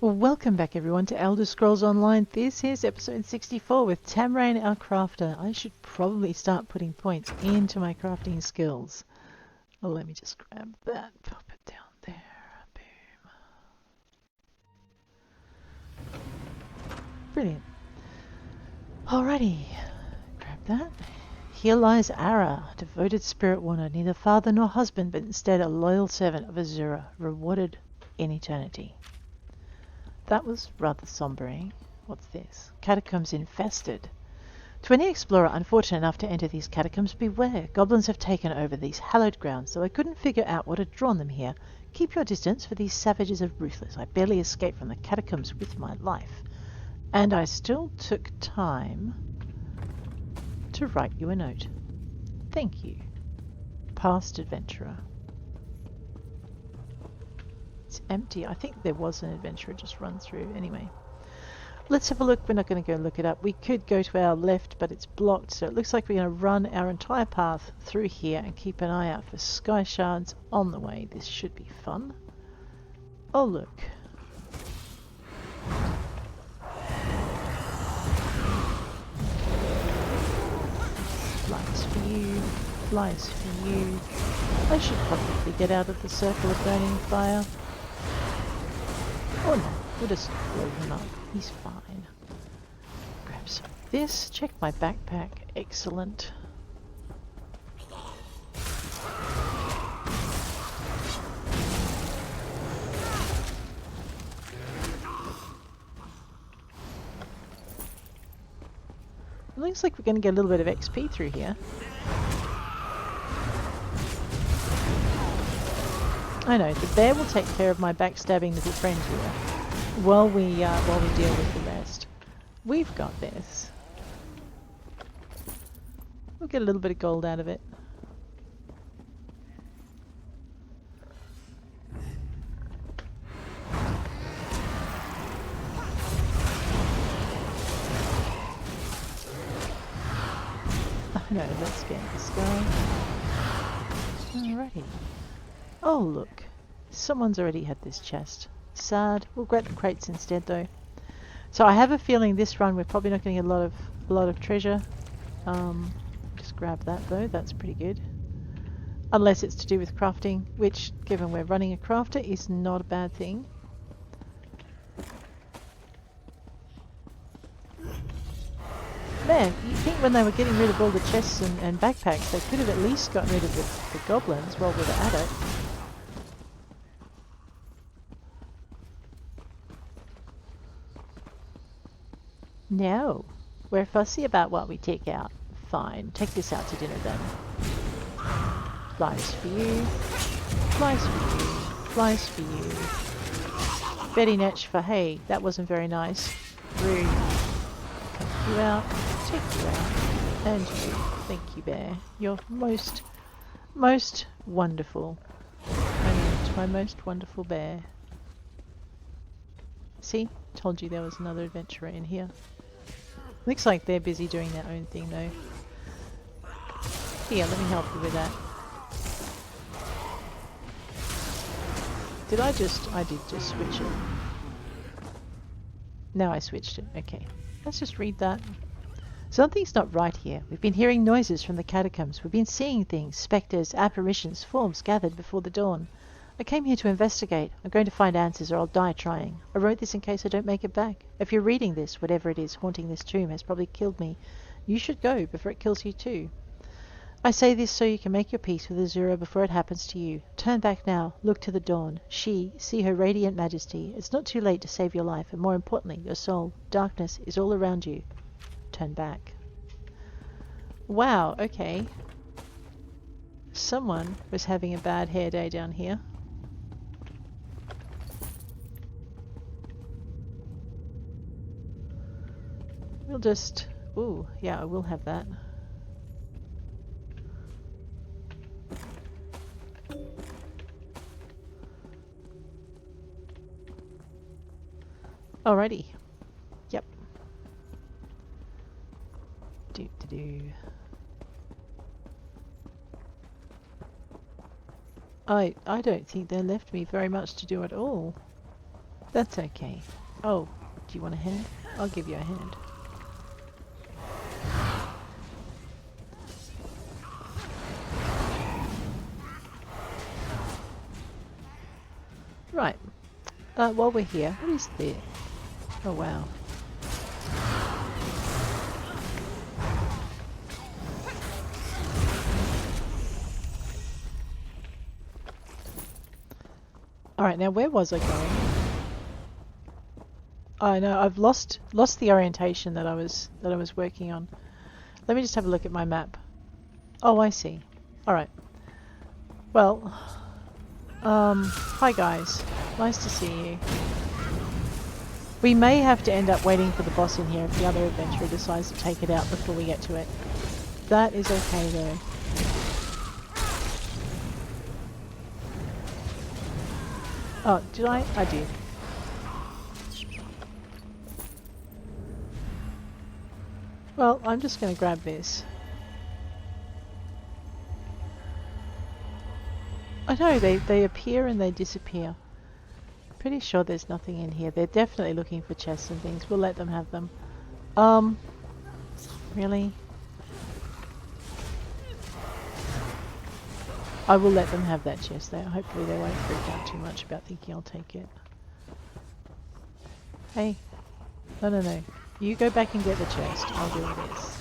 Welcome back everyone to Elder Scrolls Online. This is episode 64 with Tamrain our crafter. I should probably start putting points into my crafting skills. Oh, let me just grab that, pop it down there. Boom. Brilliant. Alrighty, grab that. Here lies Ara, devoted spirit warner, neither father nor husband, but instead a loyal servant of Azura, rewarded in eternity. That was rather sombre, eh? What's this? Catacombs infested. To any explorer unfortunate enough to enter these catacombs, beware. Goblins have taken over these hallowed grounds, so I couldn't figure out what had drawn them here. Keep your distance, for these savages are ruthless. I barely escaped from the catacombs with my life. And I still took time to write you a note. Thank you. Past adventurer. It's empty. I think there was an adventurer just run through. Anyway, let's have a look. We're not going to go look it up. We could go to our left, but it's blocked, so it looks like we're going to run our entire path through here and keep an eye out for Skyshards on the way. This should be fun. Oh, look. Flies for you. Flies for you. I should probably get out of the circle of burning fire. Oh no, we'll just blow him up. He's fine. Grab some of this. Check my backpack. Excellent. It looks like we're going to get a little bit of XP through here. I know, the bear will take care of my backstabbing little friend here while we deal with the rest. We've got this. We'll get a little bit of gold out of it. I know, let's get this guy. Alrighty. Oh look, someone's already had this chest. Sad. We'll grab the crates instead though. So I have a feeling this run we're probably not going to get a lot of treasure. Just grab that though, that's pretty good. Unless it's to do with crafting, which given we're running a crafter is not a bad thing. Man, you think when they were getting rid of all the chests and backpacks they could have at least gotten rid of the goblins while we were at it. No, we're fussy about what we take out. Fine, take this out to dinner then. Flies for you, flies for you, flies for you. Betty Netch for hey, that wasn't very nice. Rude. Cut you out, take you out, and you. Thank you, bear. You're most wonderful. My most wonderful bear. See? Told you there was another adventurer in here. Looks like they're busy doing their own thing though. Here, let me help you with that. I did just switch it. Now I switched it. Okay. Let's just read that. Something's not right here. We've been hearing noises from the catacombs. We've been seeing things, spectres, apparitions, forms gathered before the dawn. I came here to investigate. I'm going to find answers or I'll die trying. I wrote this in case I don't make it back. If you're reading this, whatever it is haunting this tomb has probably killed me. You should go before it kills you too. I say this so you can make your peace with Azura before it happens to you. Turn back now. Look to the dawn. See her radiant majesty. It's not too late to save your life and more importantly, your soul. Darkness is all around you. Turn back. Wow, okay. Someone was having a bad hair day down here. We'll just... Ooh, yeah, I will have that. Alrighty. Yep. Do. I don't think they left me very much to do at all. That's okay. Oh, do you want a hand? I'll give you a hand. Right. While we're here, what is there? Oh, wow. Alright, now where was I going? Oh no, I've lost the orientation that I was working on. Let me just have a look at my map. Oh, I see. Alright. Well, hi guys. Nice to see you. We may have to end up waiting for the boss in here if the other adventurer decides to take it out before we get to it. That is okay though. Oh, did I? I did. Well, I'm just going to grab this. I know, they appear and they disappear. Pretty sure there's nothing in here. They're definitely looking for chests and things. We'll let them have them. Really? I will let them have that chest there. Hopefully they won't freak out too much about thinking I'll take it. Hey. No. You go back and get the chest. I'll do this.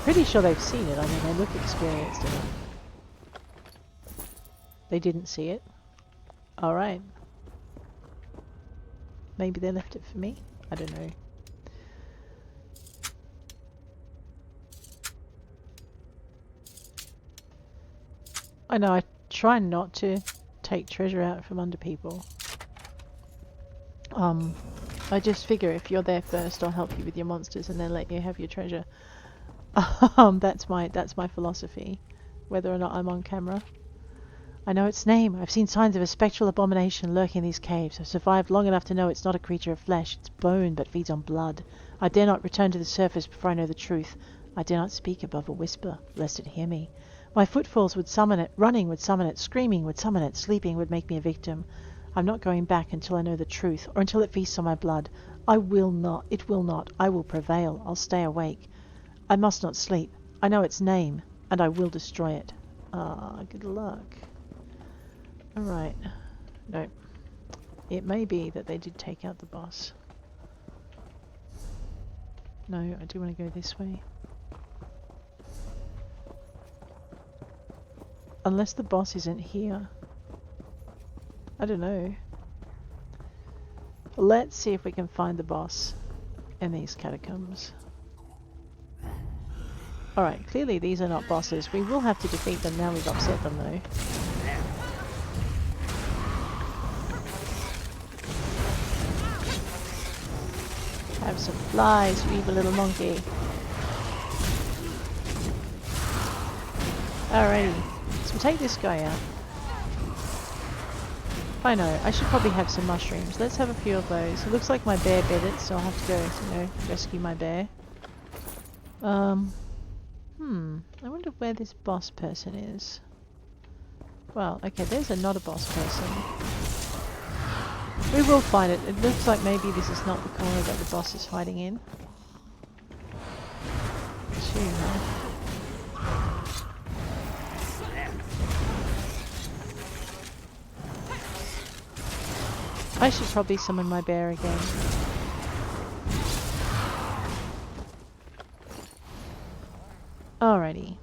Pretty sure they've seen it. I mean, they look experienced enough. They didn't see it. Alright. Maybe they left it for me? I don't know. I know, I try not to take treasure out from under people. I just figure if you're there first, I'll help you with your monsters and then let you have your treasure. That's my philosophy, whether or not I'm on camera. I know its name. I've seen signs of a spectral abomination lurking in these caves. I've survived long enough to know it's not a creature of flesh. It's bone, but feeds on blood. I dare not return to the surface before I know the truth. I dare not speak above a whisper, lest it hear me. My footfalls would summon it, running would summon it, screaming would summon it, sleeping would make me a victim. I'm not going back until I know the truth, or until it feasts on my blood. I will not. It will not. I will prevail. I'll stay awake. I must not sleep. I know its name, and I will destroy it. Ah, good luck. Alright. No. It may be that they did take out the boss. No, I do want to go this way. Unless the boss isn't here. I don't know. Let's see if we can find the boss in these catacombs. Alright, clearly these are not bosses. We will have to defeat them now we've upset them though. Have some flies, you evil little monkey. Alrighty, so we'll take this guy out. I know, I should probably have some mushrooms. Let's have a few of those. It looks like my bear bit it, so I'll have to go, you know, rescue my bear. I wonder where this boss person is. Well, okay, there's not a boss person. We will find it. It looks like maybe this is not the corner that the boss is hiding in. I should probably summon my bear again. Alrighty.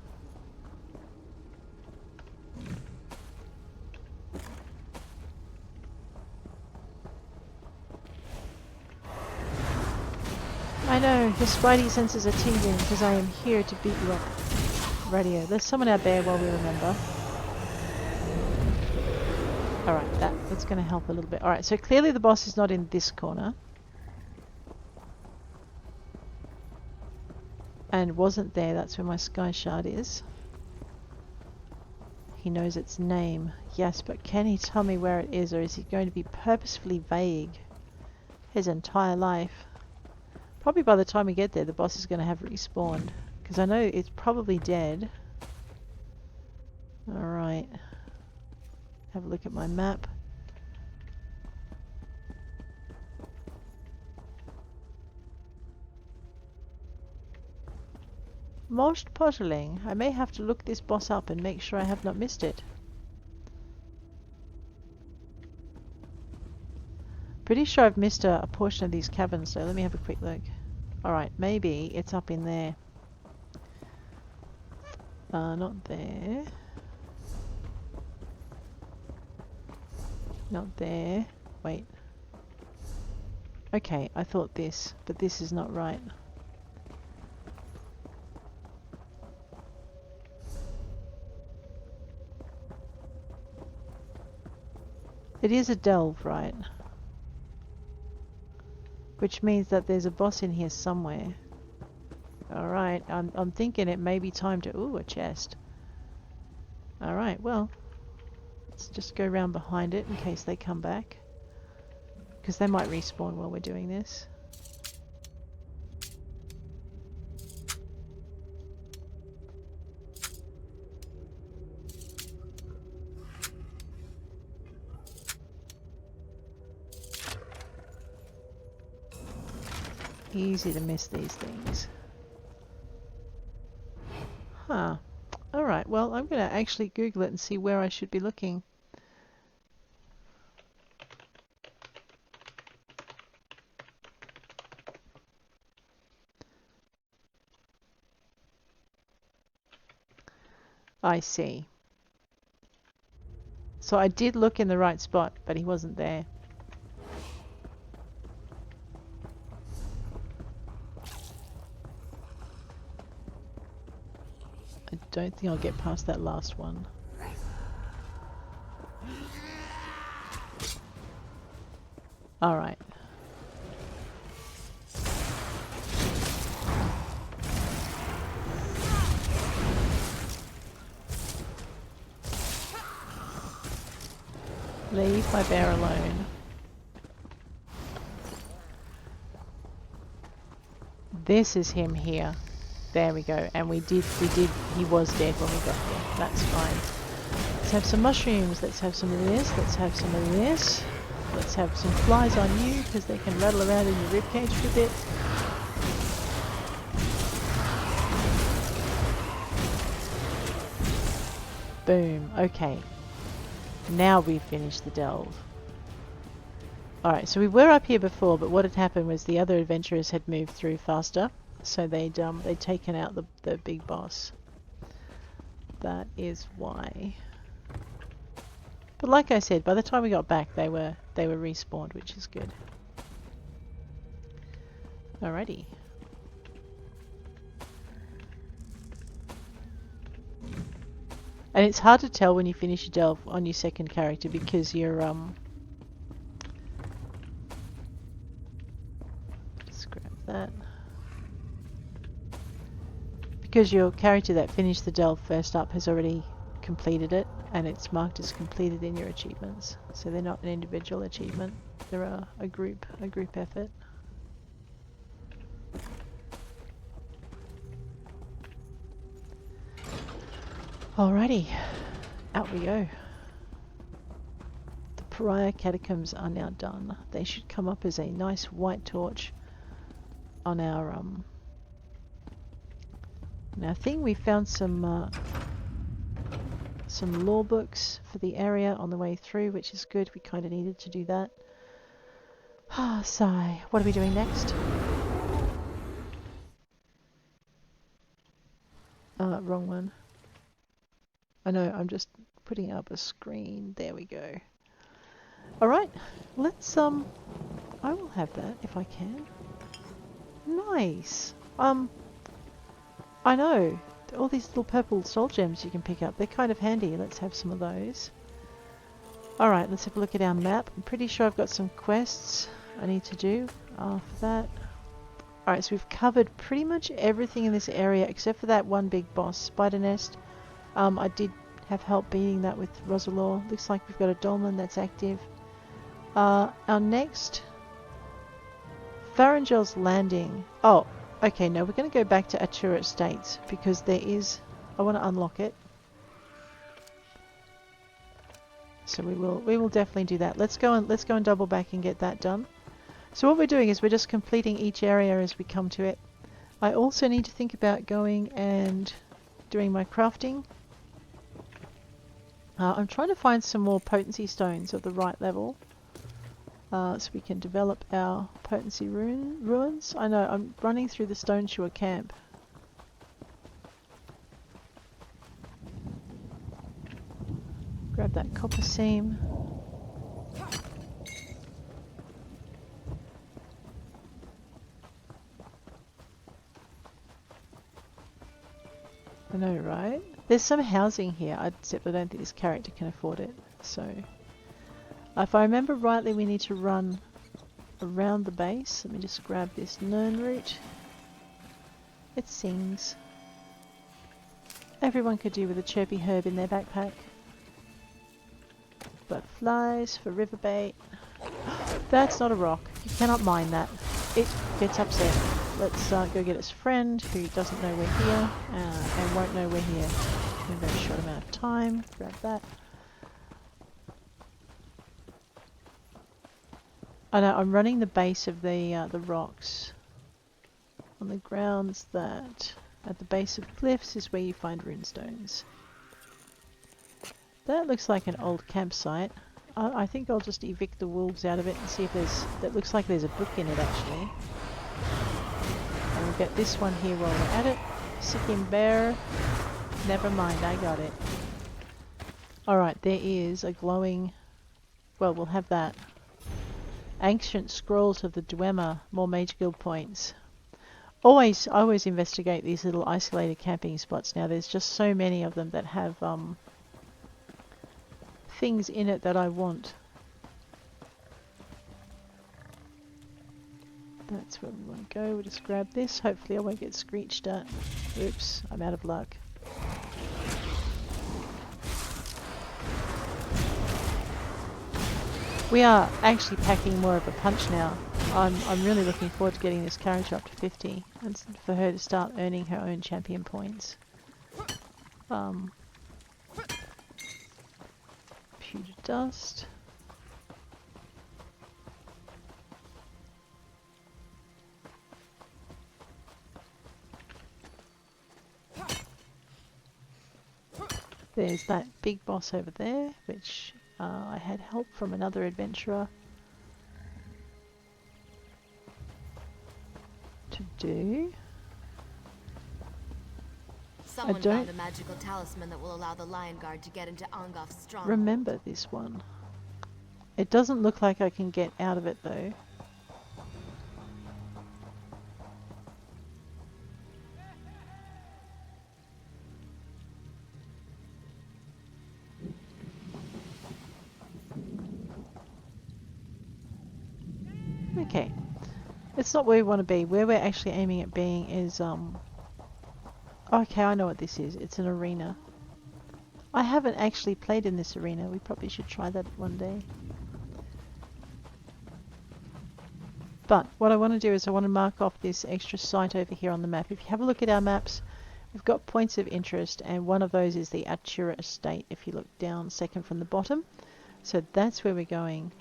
I know, your spidey senses are tingling because I am here to beat you up. Radio. Let's summon our bear while we remember. Alright, that's going to help a little bit. Alright, so clearly the boss is not in this corner. And wasn't there, that's where my Skyshard is. He knows its name. Yes, but can he tell me where it is, or is he going to be purposefully vague his entire life? Probably by the time we get there, the boss is going to have respawned. Because I know it's probably dead. Alright. Have a look at my map. Most puzzling. I may have to look this boss up and make sure I have not missed it. Pretty sure I've missed a portion of these caverns, so let me have a quick look. Alright, maybe it's up in there. Not there. Not there. Wait. Okay, I thought this, but this is not right. It is a delve, right? Which means that there's a boss in here somewhere. Alright, I'm thinking it may be time to... Ooh, a chest. Alright, well, let's just go around behind it in case they come back. Because they might respawn while we're doing this. Easy to miss these things. Huh. Alright, well, I'm going to actually Google it and see where I should be looking. I see. So I did look in the right spot, but he wasn't there. I don't think I'll get past that last one. Alright. Leave my bear alone. This is him here. There we go. And he was dead when we got here. That's fine. Let's have some mushrooms. Let's have some of this. Let's have some of this. Let's have some flies on you because they can rattle around in your ribcage for a bit. Boom. Okay. Now we've finished the delve. Alright, so we were up here before, but what had happened was the other adventurers had moved through faster. So they'd taken out the big boss. That is why. But like I said, by the time we got back, they were respawned, which is good. Alrighty. And it's hard to tell when you finish your delve on your second character because you're scrap that. Because your character that finished the delve first up has already completed it, and it's marked as completed in your achievements. So they're not an individual achievement; they're a group effort. Alrighty, out we go. The Pariah Catacombs are now done. They should come up as a nice white torch on our Now, I think we found some lore books for the area on the way through, which is good. We kind of needed to do that. Ah, sigh. What are we doing next? Wrong one. I know, I'm just putting up a screen. There we go. Alright, let's, I will have that if I can. Nice! I know, all these little purple soul gems you can pick up, they're kind of handy. Let's have some of those. Alright, let's have a look at our map. I'm pretty sure I've got some quests I need to do for that. Alright, so we've covered pretty much everything in this area except for that one big boss, Spider Nest. I did have help beating that with Rosalor. Looks like we've got a dolmen that's active. Our next... Farangel's Landing. Oh, okay, no, we're going to go back to Atura Estates because there is... I want to unlock it. So we will definitely do that. Let's go and double back and get that done. So what we're doing is we're just completing each area as we come to it. I also need to think about going and doing my crafting. I'm trying to find some more potency stones of the right level. So we can develop our potency ruins. I know, I'm running through the Stone Shore camp. Grab that copper seam. I know, right? There's some housing here, except I don't think this character can afford it. So, if I remember rightly, we need to run around the base. Let me just grab this Nern root. It sings. Everyone could do with a chirpy herb in their backpack. Butterflies for river bait. That's not a rock. You cannot mine that. It gets upset. Let's go get its friend who doesn't know we're here and won't know we're here in a very short amount of time. Grab that. I know, I'm running the base of the rocks on the grounds that at the base of cliffs is where you find runestones. That looks like an old campsite. I think I'll just evict the wolves out of it and see if there's... That looks like there's a book in it actually. And we'll get this one here while we're at it. Sikkim bear. Never mind, I got it. Alright, there is a glowing... Well, we'll have that. Ancient Scrolls of the Dwemer. More Mage Guild points. I always investigate these little isolated camping spots now. There's just so many of them that have things in it that I want. That's where we want to go. We'll just grab this. Hopefully I won't get screeched at. Oops, I'm out of luck. We are actually packing more of a punch now. I'm really looking forward to getting this character up to 50 and for her to start earning her own champion points. Pewter dust. There's that big boss over there, which I had help from another adventurer to do. Someone found a magical talisman that will allow the Lion Guard to get into Angof's stronghold. Remember this one. It doesn't look like I can get out of it though. Okay. It's not where we want to be. Where we're actually aiming at being is okay, I know what this is. It's an arena. I haven't actually played in this arena. We probably should try that one day. But what I want to do is I want to mark off this extra site over here on the map. If you have a look at our maps, we've got points of interest, and one of those is the Atura Estate if you look down second from the bottom. So that's where we're going.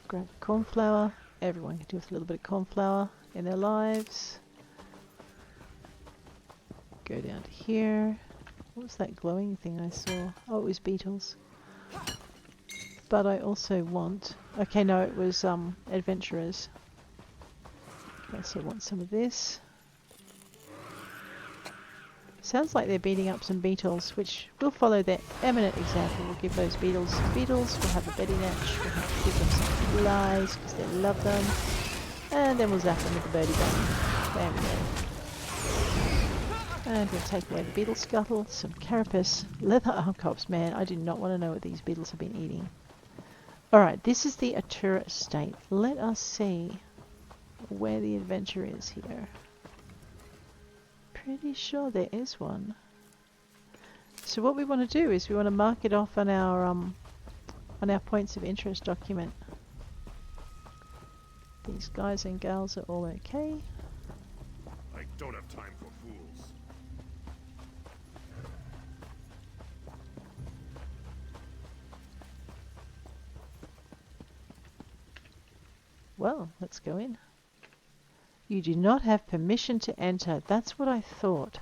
Grab cornflower. Everyone can do with a little bit of cornflower in their lives. Go down to here. What was that glowing thing I saw? Oh, it was beetles. But I also want... Okay, no, it was adventurers. Okay, so I want some of this. Sounds like they're beating up some beetles, which will follow their eminent example. We'll give those beetles some beetles. We'll have a Betty Natch. We'll have to give them some flies because they love them. And then we'll zap them with the birdie gun. There we go. And we'll take away the beetle scuttle, some carapace, leather arm cops. Man, I do not want to know what these beetles have been eating. Alright, this is the Atura Estate. Let us see where the adventure is here. Pretty sure there is one. So what we want to do is we want to mark it off on our points of interest document. These guys and gals are all okay. I don't have time for fools. Well, let's go in. You do not have permission to enter. That's what I thought.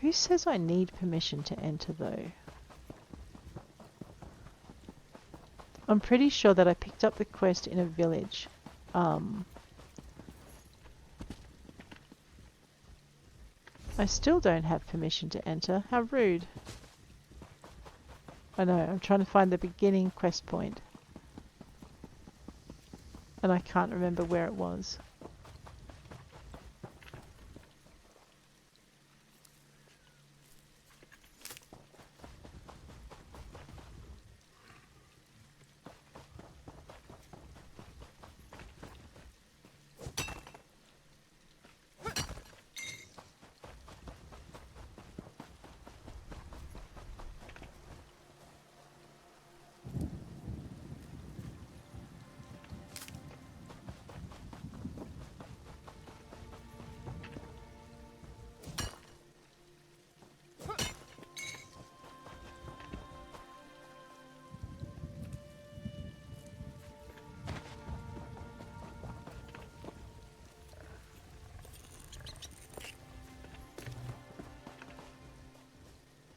Who says I need permission to enter, though? I'm pretty sure that I picked up the quest in a village. I still don't have permission to enter. How rude. I know, I'm trying to find the beginning quest point. And I can't remember where it was.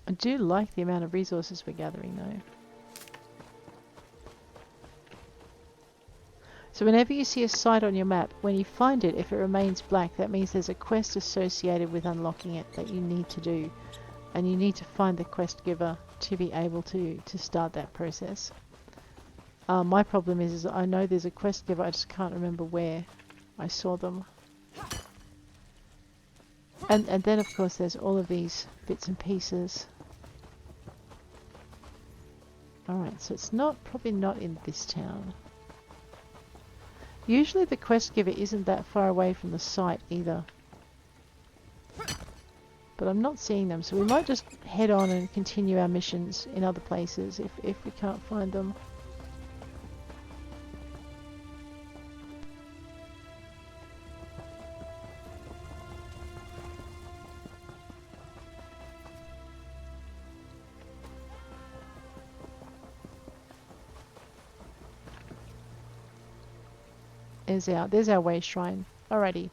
I do like the amount of resources we're gathering though. So whenever you see a site on your map, when you find it, if it remains black, that means there's a quest associated with unlocking it that you need to do. And you need to find the quest giver to be able to start that process. My problem is I know there's a quest giver, I just can't remember where I saw them. And then of course there's all of these bits and pieces. Alright, so it's probably not in this town. Usually the quest giver isn't that far away from the site either. But I'm not seeing them, so we might just head on and continue our missions in other places if we can't find them. There's our way shrine. Alrighty.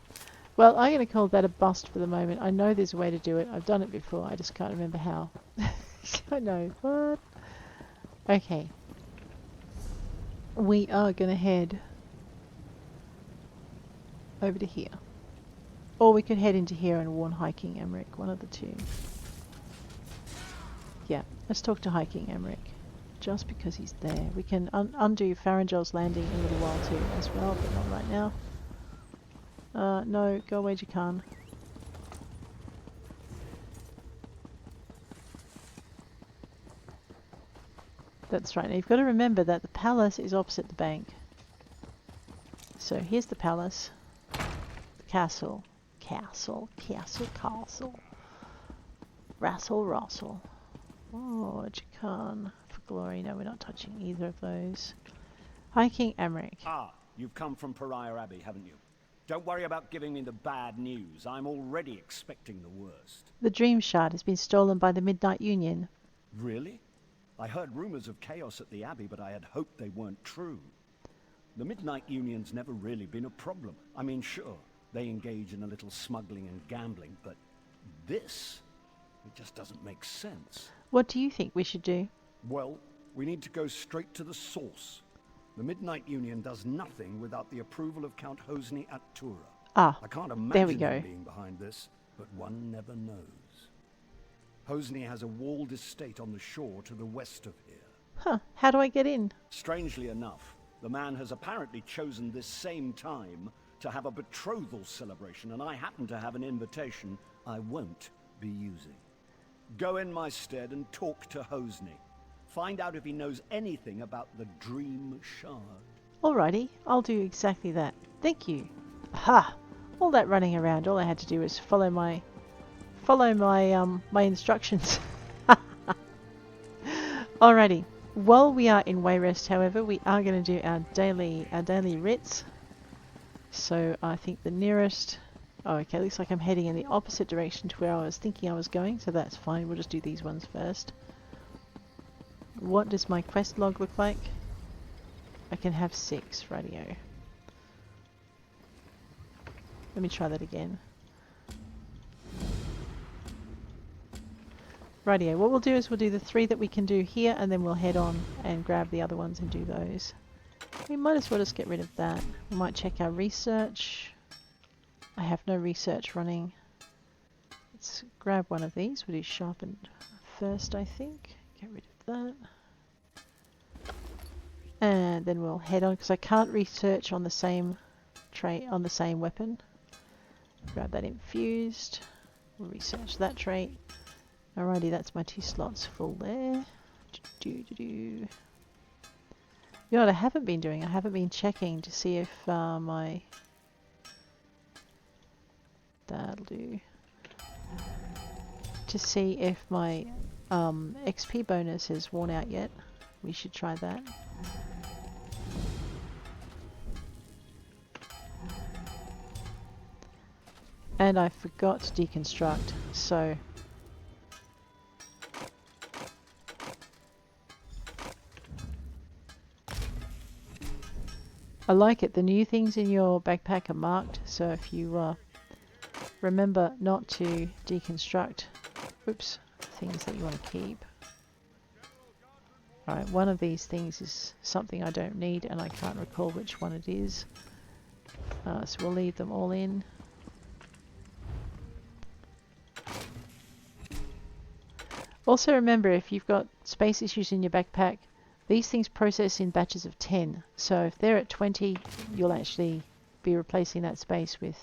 Well, I'm going to call that a bust for the moment. I know there's a way to do it. I've done it before. I just can't remember how. I know. What? Okay. We are going to head over to here. Or we could head into here and warn High King Emeric. One of the two. Yeah. Let's talk to High King Emeric. Just because he's there. We can undo Farangel's landing in a little while too as well, but not right now. No, go away, Jakan. That's right. Now you've got to remember that the palace is opposite the bank. So here's the palace. The castle. Castle. Rassle. Oh, Jakan. For glory. No, we're not touching either of those. High King Emeric. Ah, you've come from Pariah Abbey, haven't you? Don't worry about giving me the bad news. I'm already expecting the worst. The Dream Shard has been stolen by the Midnight Union. Really? I heard rumors of chaos at the Abbey, but I had hoped they weren't true. The Midnight Union's never really been a problem. I mean, sure, they engage in a little smuggling and gambling, but this, it just doesn't make sense. What do you think we should do? Well, we need to go straight to the source. The Midnight Union does nothing without the approval of Count Hosni at Tura. Ah, I can't there we imagine go. him being behind this, but one never knows. Hosni has a walled estate on the shore to the west of here. Huh, how do I get in? Strangely enough, the man has apparently chosen this same time to have a betrothal celebration, and I happen to have an invitation I won't be using. Go in my stead and talk to Hosni. Find out if he knows anything about the Dream Shard. Alrighty, I'll do exactly that. Thank you. Aha! All that running around, all I had to do was follow my instructions. Alrighty. While we are in Wayrest, however, we are going to do our daily writs. So I think the nearest... Oh, okay, looks like I'm heading in the opposite direction to where I was thinking I was going, so that's fine. We'll just do these ones first. What does my quest log look like? I can have 6, radio. Let me try that again. Rightio, what we'll do is we'll do the 3 that we can do here, and then we'll head on and grab the other ones and do those. We might as well just get rid of that. We might check our research. I have no research running. Let's grab one of these. We'll do sharpened first, I think. Get rid of that. And then we'll head on, because I can't research on the same trait, on the same weapon. Grab that infused. We'll research that trait. Alrighty, that's my 2 slots full there. You know what I haven't been doing? I haven't been checking to see if my... That'll do. To see if my XP bonus is worn out yet. We should try that. And I forgot to deconstruct, so... I like it. The new things in your backpack are marked, so if you remember not to deconstruct, oops, things that you want to keep. Alright, one of these things is something I don't need, and I can't recall which one it is. So we'll leave them all in. Also remember, if you've got space issues in your backpack, these things process in batches of 10. So if they're at 20, you'll actually be replacing that space with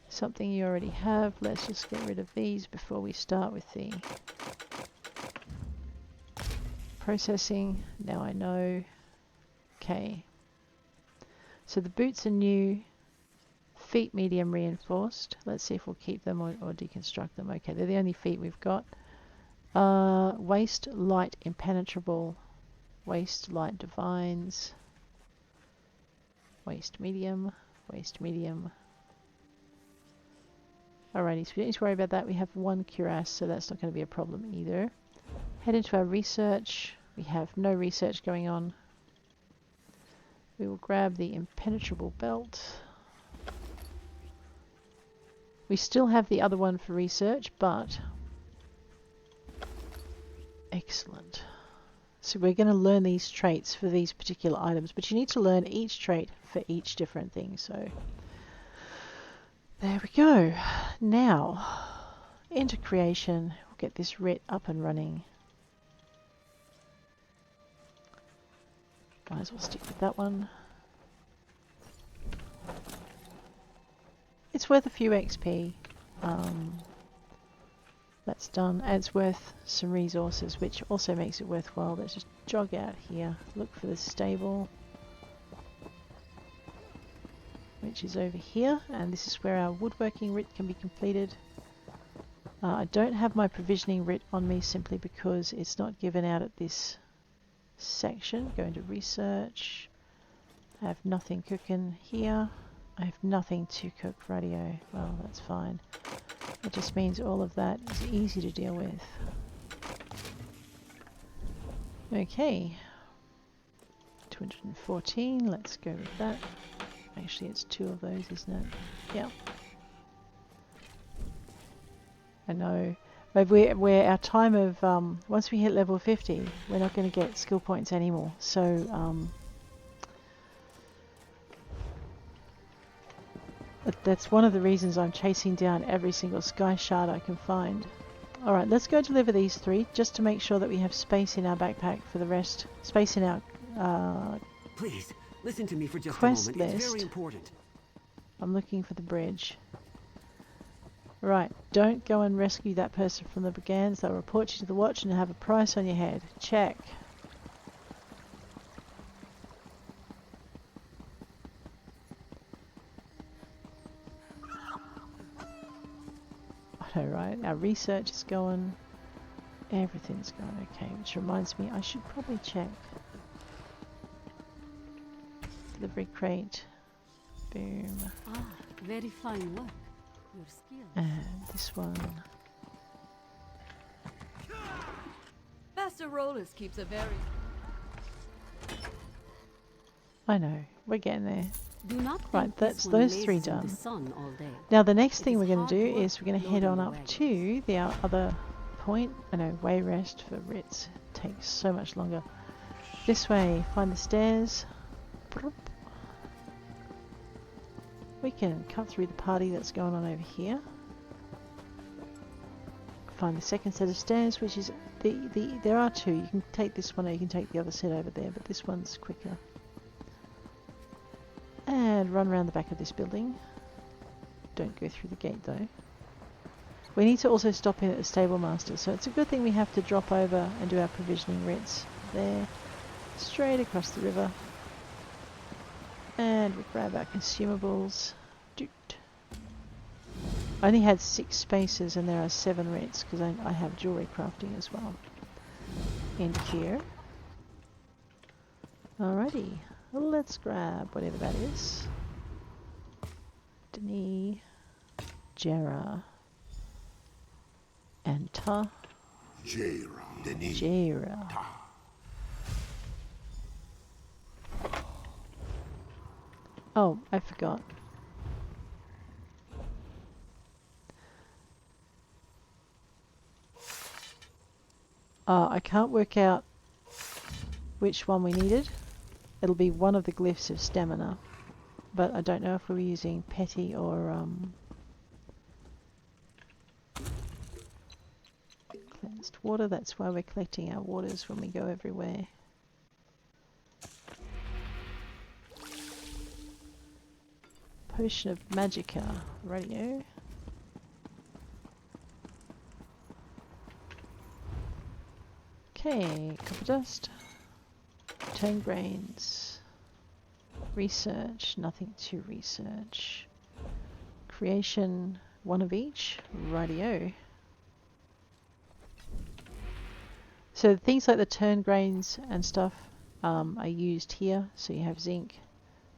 something you already have. Let's just get rid of these before we start with the processing. Now I know. Okay. So the boots are new. Feet medium reinforced. Let's see if we'll keep them or deconstruct them. Okay, they're the only feet we've got. Waist light impenetrable. Waist light divines. Waist medium. Waist medium. Alrighty, so we don't need to worry about that. We have 1 cuirass, so that's not going to be a problem either. Head into our research. We have no research going on. We will grab the impenetrable belt. We still have the other one for research, but... Excellent. So we're going to learn these traits for these particular items, but you need to learn each trait for each different thing, so... There we go. Now, into creation. We'll get this writ up and running. Might as well stick with that one. It's worth a few XP. That's done. And it's worth some resources, which also makes it worthwhile. Let's just jog out here. Look for the stable, which is over here, and this is where our woodworking writ can be completed. I don't have my provisioning writ on me simply because it's not given out at this section. Go into research. I have nothing cooking here. I have nothing to cook. Radio. Well, that's fine. It just means all of that is easy to deal with. Okay. 214. Let's go with that. Actually, it's 2 of those, isn't it? Yeah. I know. But we're our time of... once we hit level 50, we're not going to get skill points anymore. So, that's one of the reasons I'm chasing down every single Skyshard I can find. Alright, let's go deliver these 3, just to make sure that we have space in our backpack for the rest. Space in our... Please. Listen to me for just quest a moment. list. It's very important. I'm looking for the bridge. Right, don't go and rescue that person from the brigands. They'll report you to the watch and have a price on your head. Check. I know, right? Our research is going. Everything's going okay, which reminds me I should probably check. Delivery crate. Boom. Ah, very fine work. Your skill. And this one. Master Rollers keeps a very... I know. We're getting there. Do not Right, think that's this one those three lazes in the done. sun all day. Now the next It thing is we're going to hard do work is we're going to head loading on the up wagons. to the other point. I know, way rest for Ritz. Takes so much longer. This way, find the stairs. We can cut through the party that's going on over here. Find the second set of stairs, which is there are two. You can take this one or you can take the other set over there, but this one's quicker. And run around the back of this building. Don't go through the gate though. We need to also stop in at the stable master, so it's a good thing we have to drop over and do our provisioning Ritz. There. Straight across the river. And we'll grab our consumables. Doot. I only had 6 spaces and there are 7 Ritz because I have jewellery crafting as well. In here. Alrighty. Let's grab whatever that is. Denis. Jera. And Ta. Jera. Oh, I forgot. I can't work out which one we needed. It'll be one of the glyphs of stamina, but I don't know if we were using petty or cleansed water. That's why we're collecting our waters when we go everywhere. Potion of Magicka. Radio. Okay, copper dust. 10 grains. Research. Nothing to research. Creation. 1 of each. Radio. So things like the turn grains and stuff are used here. So you have zinc,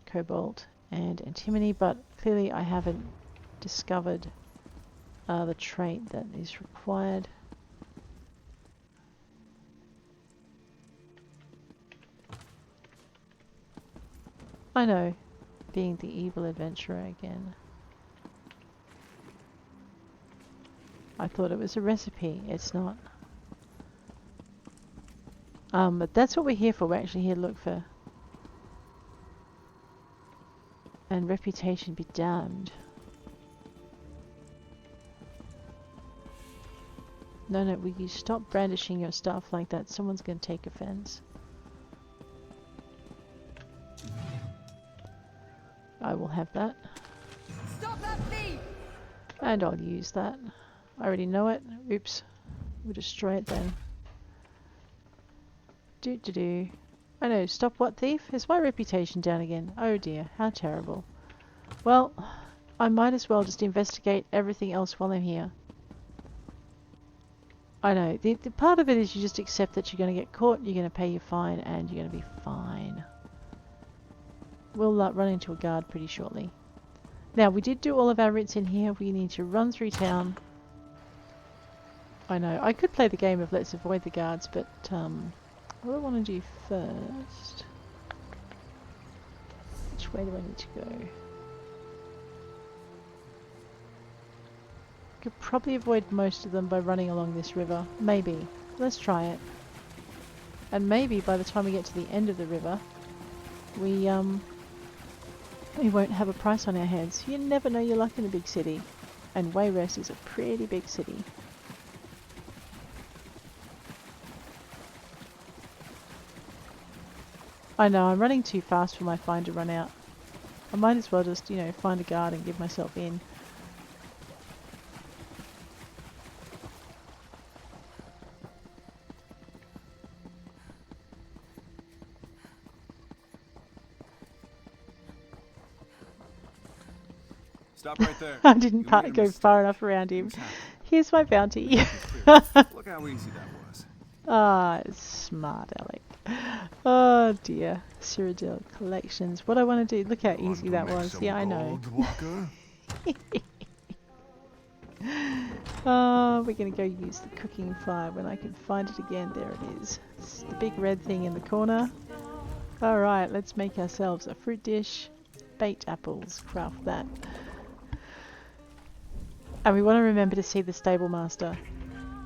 cobalt, and antimony, but clearly I haven't discovered the trait that is required. I know, being the evil adventurer again. I thought it was a recipe, it's not. But that's what we're here for. We're actually here to look for. And reputation be damned. No, will you stop brandishing your stuff like that? Someone's going to take offense. I will have that. Stop that thief! And I'll use that. I already know it. Oops. We'll destroy it then. Do. I know, stop what thief? Is my reputation down again? Oh dear, how terrible. Well, I might as well just investigate everything else while I'm here. I know, the part of it is you just accept that you're going to get caught, you're going to pay your fine, and you're going to be fine. We'll run into a guard pretty shortly. Now, we did do all of our writs in here. We need to run through town. I know, I could play the game of let's avoid the guards, but what I want to do first... Which way do I need to go? Could probably avoid most of them by running along this river. Maybe. Let's try it. And maybe by the time we get to the end of the river, we won't have a price on our heads. You never know your luck in a big city. And Wayrest is a pretty big city. I know, I'm running too fast for my fine to run out. I might as well just, find a guard and give myself in. Stop right there. I didn't You made a go mistake. far enough around him. Who's happy? Here's my bounty. Look how easy that was. Ah, smart Alec. Oh dear. Cyrodiil collections. What I want to do, look how easy that was. Yeah, I know. Oh, we're going to go use the cooking fire when I can find it again. There it is. It's the big red thing in the corner. Alright, let's make ourselves a fruit dish. baked apples. Craft that. And we want to remember to see the stable master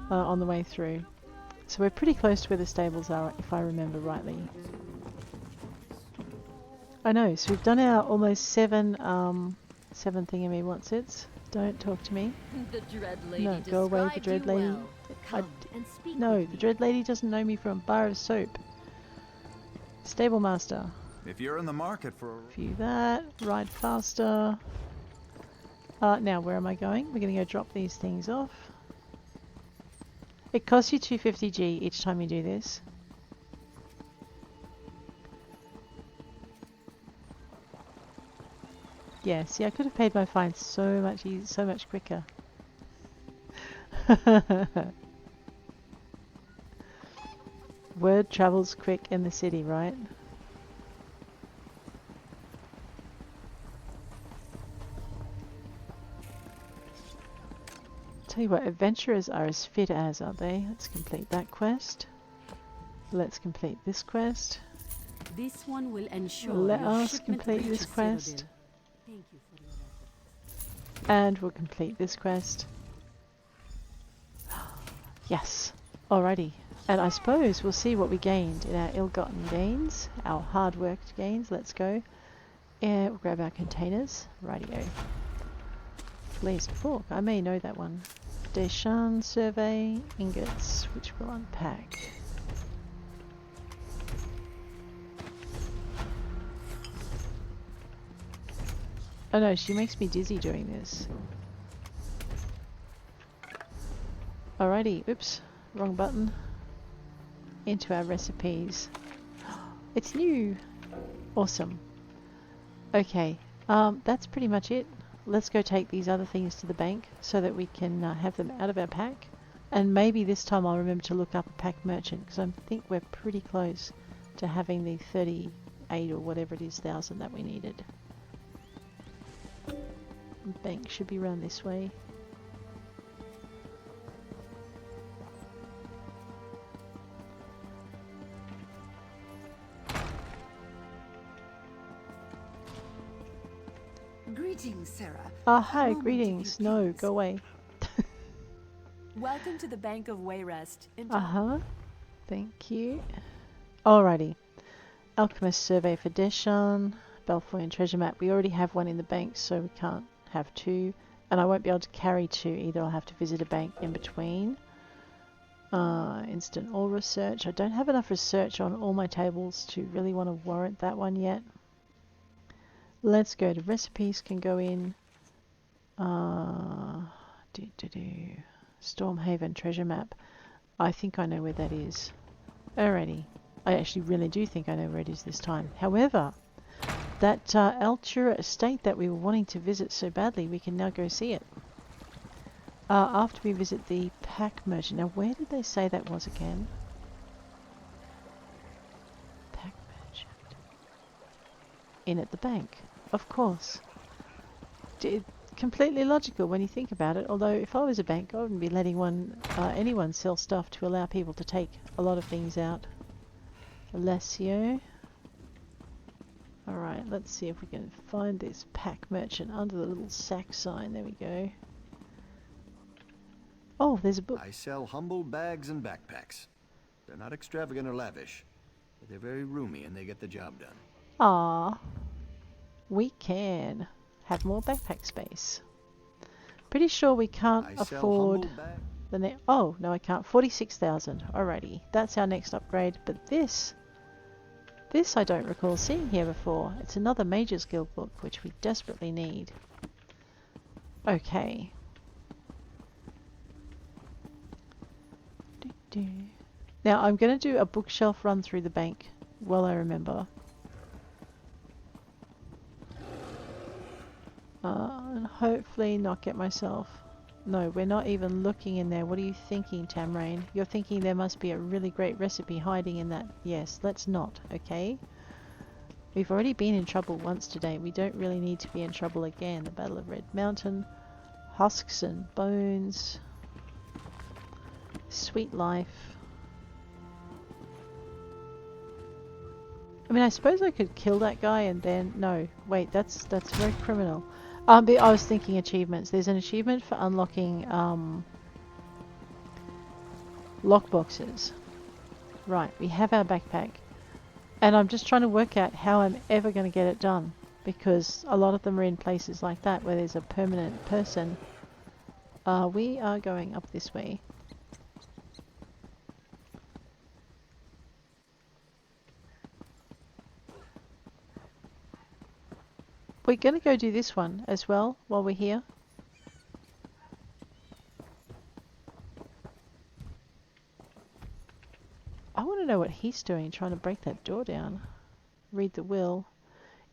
on the way through. So we're pretty close to where the stables are, if I remember rightly. I know, so we've done our almost 7 thingammy what's it. Don't talk to me. The Dread Lady No, go away, the described Dread you Lady. well. Come and speak No, with the me. Dread Lady doesn't know me from a bar of soap. Stable master. If you're in the market for View that. Ride faster. Now where am I going? We're going to go drop these things off. It costs you 250G each time you do this. Yeah, see, I could have paid my fine so much quicker. Word travels quick in the city, right? Tell you what, adventurers are as fit as, aren't they? Let's complete that quest. Let's complete this quest. This one will ensure Let your us shipment complete this reaches quest. Cyrodiil. Thank you for your efforts. And we'll complete this quest. Yes. Alrighty. And I suppose we'll see what we gained in our ill-gotten gains, our hard-worked gains. Let's go. And we'll grab our containers. Rightio. Glazed fork. I may know that one. Deshan survey ingots, which we'll unpack. Oh no, she makes me dizzy doing this. Alrighty, oops, wrong button. Into our recipes. It's new! Awesome. Okay, that's pretty much it. Let's go take these other things to the bank so that we can have them out of our pack. And maybe this time I'll remember to look up a pack merchant, because I think we're pretty close to having the 38 or whatever it is thousand that we needed. Bank should be around this way. Greetings, Sarah. Ah, hi, A moment, greetings. if you No, please. go away. Welcome to the Bank of Wayrest. Uh-huh. Thank you. Alrighty. Alchemist survey for Deshan. Belfoy treasure map. We already have one in the bank, so we can't have two. And I won't be able to carry two either. I'll have to visit a bank in between. Instant all research. I don't have enough research on all my tables to really want to warrant that one yet. Let's go to recipes. Can go in. Stormhaven treasure map. I think I know where that is. Alrighty. I actually really do think I know where it is this time. However, that Altura estate that we were wanting to visit so badly, we can now go see it. After we visit the pack merchant. Now, where did they say that was again? Pack merchant. In at the bank. Of course. Completely logical when you think about it. Although, if I was a bank, I wouldn't be letting anyone sell stuff to allow people to take a lot of things out. Alessio. Alright, let's see if we can find this pack merchant under the little sack sign. There we go. Oh, there's a book. I sell humble bags and backpacks. They're not extravagant or lavish, but they're very roomy and they get the job done. Ah, we can have more backpack space. Pretty sure we can't afford the next. Oh, no, I can't. 46,000. Alrighty, that's our next upgrade. But this I don't recall seeing here before. It's another Mage's Guild book, which we desperately need. Okay. Now I'm going to do a bookshelf run through the bank while I remember. And hopefully not get myself... No, we're not even looking in there. What are you thinking, Tamrain? You're thinking there must be a really great recipe hiding in that. Yes, let's not, okay? We've already been in trouble once today. We don't really need to be in trouble again. The Battle of Red Mountain. Husks and bones. Sweet life. I mean, I suppose I could kill that guy and then... No, wait, that's very criminal. But I was thinking achievements. There's an achievement for unlocking lockboxes. Right, we have our backpack. And I'm just trying to work out how I'm ever going to get it done. Because a lot of them are in places like that where there's a permanent person. We are going up this way. We're going to go do this one as well while we're here. I want to know what he's doing, trying to break that door down. Read the will.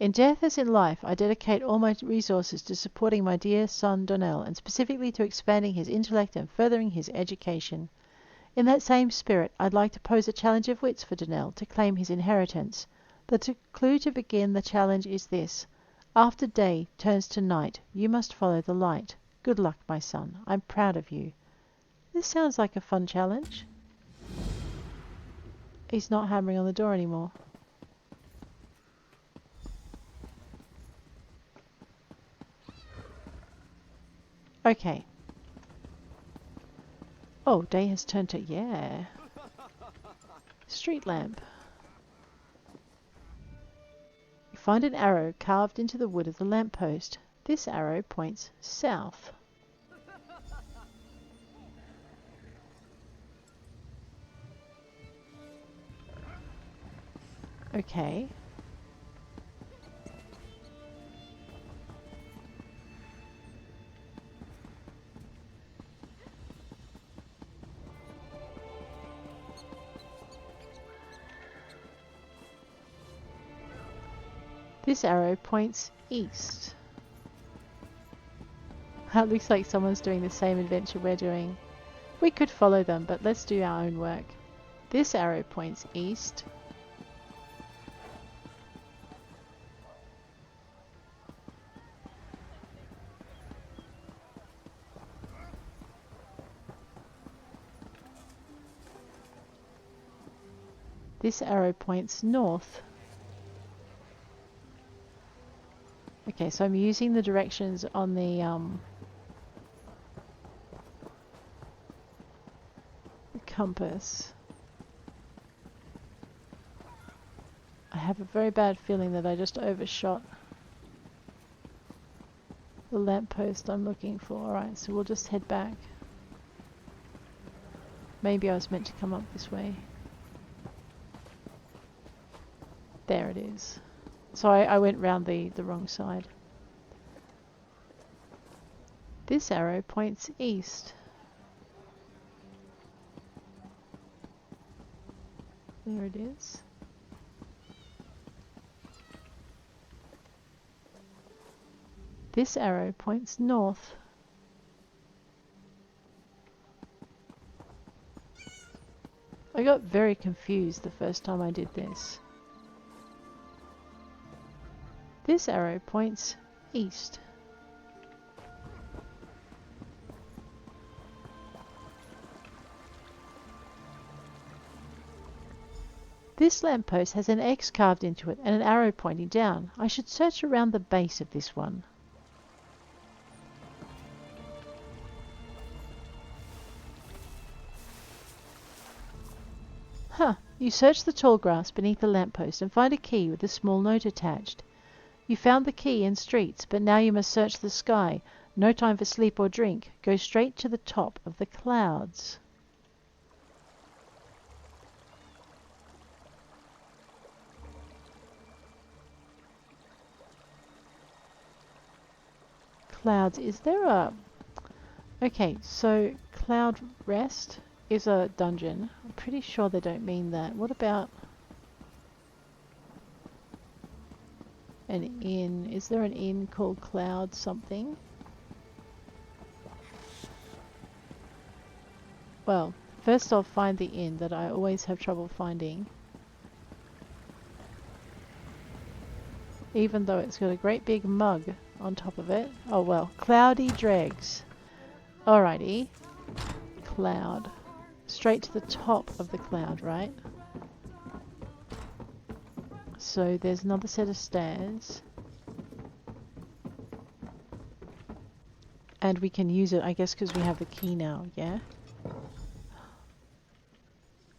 In death as in life, I dedicate all my resources to supporting my dear son Donnell, and specifically to expanding his intellect and furthering his education. In that same spirit, I'd like to pose a challenge of wits for Donnell to claim his inheritance. The clue to begin the challenge is this. After day turns to night, you must follow the light. Good luck, my son. I'm proud of you. This sounds like a fun challenge. He's not hammering on the door anymore. Okay. Oh, day has turned to... Yeah. Street lamp. You find an arrow carved into the wood of the lamppost. This arrow points south. Okay. This arrow points east. It looks like someone's doing the same adventure we're doing. We could follow them, but let's do our own work. This arrow points east. This arrow points north. Okay, so I'm using the directions on the compass. I have a very bad feeling that I just overshot the lamppost I'm looking for. Alright, so we'll just head back. Maybe I was meant to come up this way. There it is. So I went round the wrong side. This arrow points east. There it is. This arrow points north. I got very confused the first time I did this. This arrow points east. This lamppost has an X carved into it and an arrow pointing down. I should search around the base of this one. Huh, you search the tall grass beneath the lamppost and find a key with a small note attached. You found the key in streets, but now you must search the sky. No time for sleep or drink. Go straight to the top of the clouds. Clouds. Is there a... Okay, so Cloud Rest is a dungeon. I'm pretty sure they don't mean that. What about... an inn? Is there an inn called Cloud something? Well, first I'll find the inn that I always have trouble finding. Even though it's got a great big mug on top of it. Oh well, Cloudy Dregs. Alrighty. Cloud. Straight to the top of the cloud, right? So there's another set of stairs. And we can use it, I guess, because we have the key now, yeah?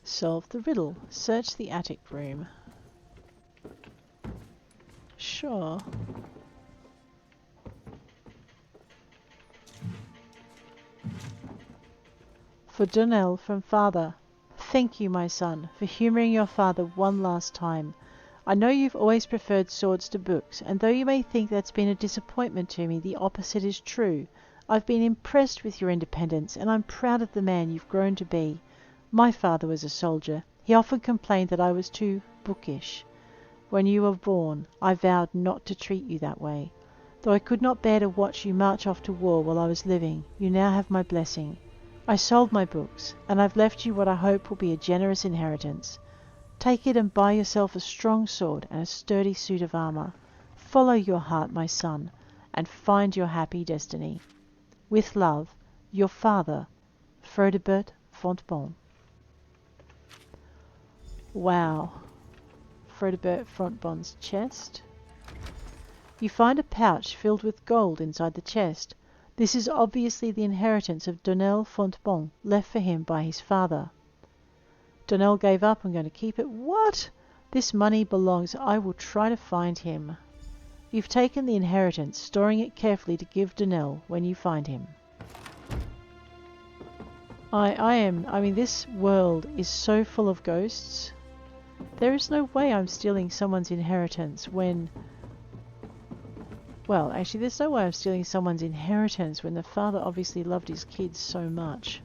Solve the riddle. Search the attic room. Sure. For Donnell from Father. Thank you, my son, for humouring your father one last time. I know you've always preferred swords to books, and though you may think that's been a disappointment to me, the opposite is true. I've been impressed with your independence, and I'm proud of the man you've grown to be. My father was a soldier. He often complained that I was too bookish. When you were born, I vowed not to treat you that way. Though I could not bear to watch you march off to war while I was living, you now have my blessing. I sold my books, and I've left you what I hope will be a generous inheritance. Take it and buy yourself a strong sword and a sturdy suit of armour. Follow your heart, my son, and find your happy destiny. With love, your father, Frodebert Fontbon. Wow. Frodebert Fontbon's chest. You find a pouch filled with gold inside the chest. This is obviously the inheritance of Donnell Fontbon, left for him by his father. Donnell gave up. I'm going to keep it. What? This money belongs. I will try to find him. You've taken the inheritance, storing it carefully to give Donnell when you find him. I mean, this world is so full of ghosts. There is no way I'm stealing someone's inheritance when... Well, actually, there's no way I'm stealing someone's inheritance when the father obviously loved his kids so much.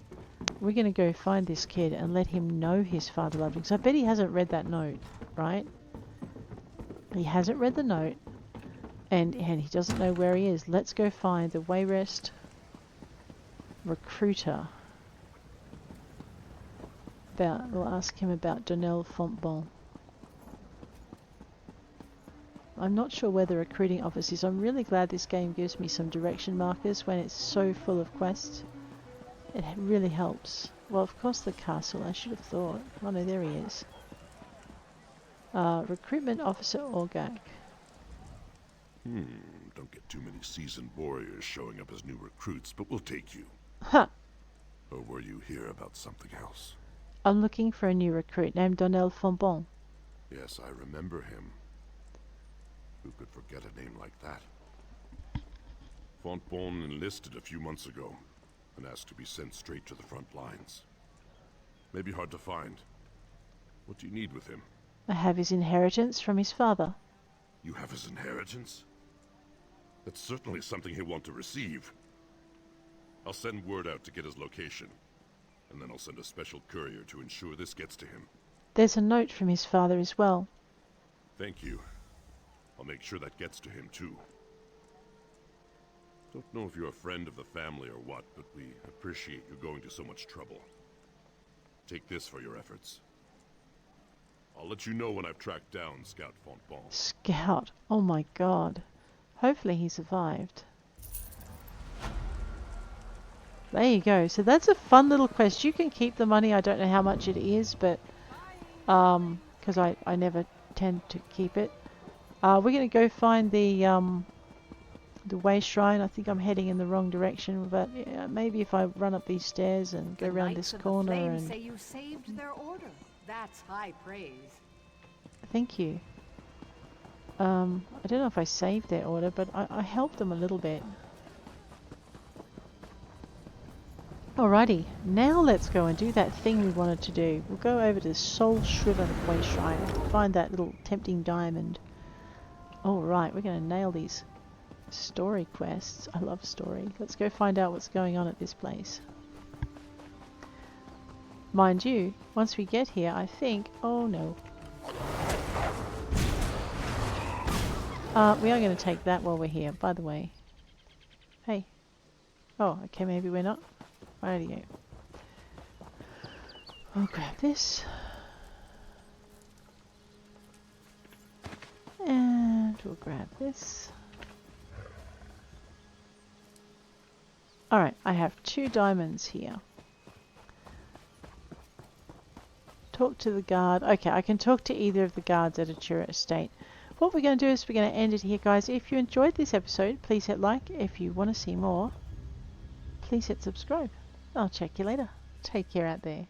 We're going to go find this kid and let him know his father loved him. Because I bet he hasn't read that note, right? He hasn't read the note. And he doesn't know where he is. Let's go find the Wayrest recruiter. We'll ask him about Donnell Fontbon. I'm not sure where the recruiting office is. I'm really glad this game gives me some direction markers when it's so full of quests. It really helps. Well, of course the castle, I should have thought. Oh no, there he is. Recruitment Officer Orgak. Don't get too many seasoned warriors showing up as new recruits, but we'll take you. Ha! Or were you here about something else? I'm looking for a new recruit named Donnell Fontbon. Yes, I remember him. Who could forget a name like that? Fontbon enlisted a few months ago and asked to be sent straight to the front lines. Maybe hard to find. What do you need with him? I have his inheritance from his father. You have his inheritance? That's certainly something he'll want to receive. I'll send word out to get his location, and then I'll send a special courier to ensure this gets to him. There's a note from his father as well. Thank you. I'll make sure that gets to him too. Don't know if you're a friend of the family or what, but we appreciate you going to so much trouble. Take this for your efforts. I'll let you know when I've tracked down Scout Fontbon. Scout? Oh my god. Hopefully he survived. There you go. So that's a fun little quest. You can keep the money. I don't know how much it is, but because I never tend to keep it. We're going to go find the way shrine. I think I'm heading in the wrong direction, but maybe if I run up these stairs and go around this corner and... say you saved their order. That's high praise. Thank you. I don't know if I saved their order, but I helped them a little bit. Alrighty, now let's go and do that thing we wanted to do. We'll go over to the Soul Shriver Way Shrine, find that little tempting diamond. Alright, we're going to nail these story quests. I love story. Let's go find out what's going on at this place. Mind you, once we get here, I think... Oh no. We are going to take that while we're here, by the way. Hey. Oh, okay, maybe we're not. Rightio. I'll grab this. And we'll grab this. Alright, I have 2 diamonds here. Talk to the guard. Okay, I can talk to either of the guards at a Chura estate. What we're going to do is we're going to end it here, guys. If you enjoyed this episode, please hit like. If you want to see more, please hit subscribe. I'll check you later. Take care out there.